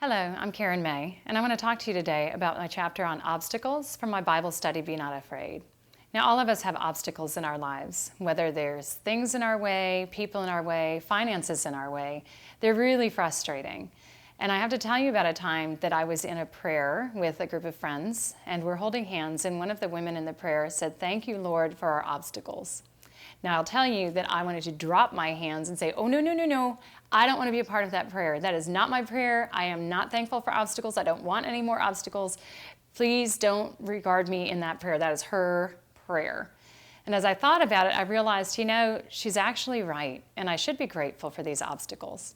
Hello, I'm Karen May, and I want to talk to you today about my chapter on obstacles from my Bible study, Be Not Afraid. Now, all of us have obstacles in our lives, whether there's things in our way, people in our way, finances in our way. They're really frustrating. And I have to tell you about a time that I was in a prayer with a group of friends, and we're holding hands, and one of the women in the prayer said, "Thank you, Lord, for our obstacles." Now, I'll tell you that I wanted to drop my hands and say, "Oh, no, no, no, no. I don't want to be a part of that prayer. That is not my prayer. I am not thankful for obstacles. I don't want any more obstacles. Please don't regard me in that prayer. That is her prayer." And as I thought about it, I realized, she's actually right, and I should be grateful for these obstacles.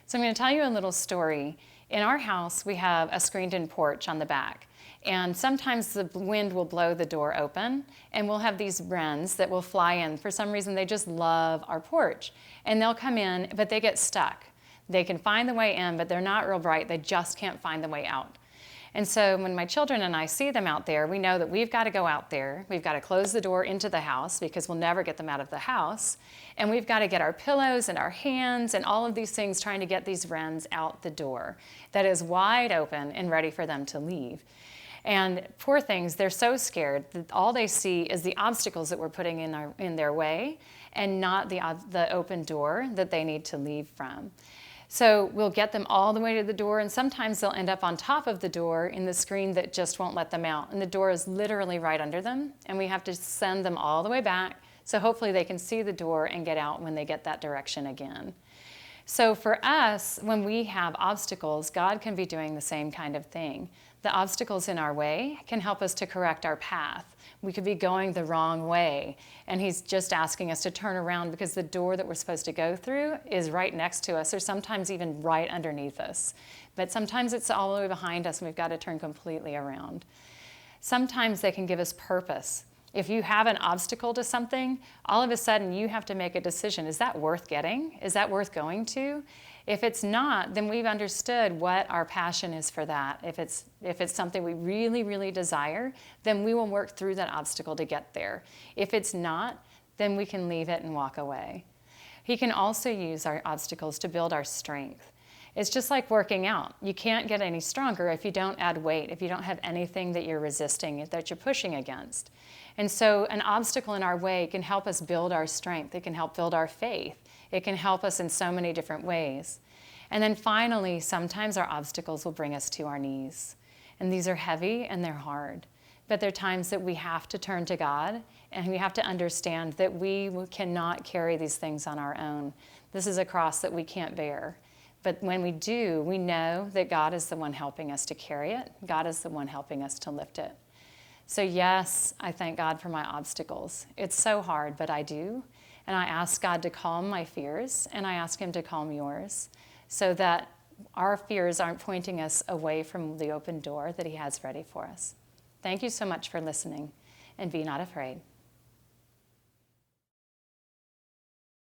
So I'm going to tell you a little story. In our house, we have a screened-in porch on the back. And sometimes the wind will blow the door open, and we'll have these wrens that will fly in. For some reason, they just love our porch. And they'll come in, but they get stuck. They can find the way in, but they're not real bright. They just can't find the way out. And so when my children and I see them out there, we know that we've got to go out there. We've got to close the door into the house because we'll never get them out of the house. And we've got to get our pillows and our hands and all of these things trying to get these wrens out the door that is wide open and ready for them to leave. And poor things, they're so scared that all they see is the obstacles that we're putting in their way and not the open door that they need to leave from. So we'll get them all the way to the door, and sometimes they'll end up on top of the door in the screen that just won't let them out. And the door is literally right under them, and we have to send them all the way back, so hopefully they can see the door and get out when they get that direction again. So for us, when we have obstacles, God can be doing the same kind of thing. The obstacles in our way can help us to correct our path. We could be going the wrong way, and He's just asking us to turn around because the door that we're supposed to go through is right next to us, or sometimes even right underneath us. But sometimes it's all the way behind us, and we've got to turn completely around. Sometimes they can give us purpose. If you have an obstacle to something, all of a sudden you have to make a decision. Is that worth getting? Is that worth going to? If it's not, then we've understood what our passion is for that. If it's something we really, really desire, then we will work through that obstacle to get there. If it's not, then we can leave it and walk away. He can also use our obstacles to build our strength. It's just like working out. You can't get any stronger if you don't add weight, if you don't have anything that you're resisting, that you're pushing against. And so an obstacle in our way can help us build our strength. It can help build our faith. It can help us in so many different ways. And then finally, sometimes our obstacles will bring us to our knees. And these are heavy and they're hard. But there are times that we have to turn to God, and we have to understand that we cannot carry these things on our own. This is a cross that we can't bear. But when we do, we know that God is the one helping us to carry it. God is the one helping us to lift it. So yes, I thank God for my obstacles. It's so hard, but I do. And I ask God to calm my fears, and I ask Him to calm yours, so that our fears aren't pointing us away from the open door that He has ready for us. Thank you so much for listening, and be not afraid.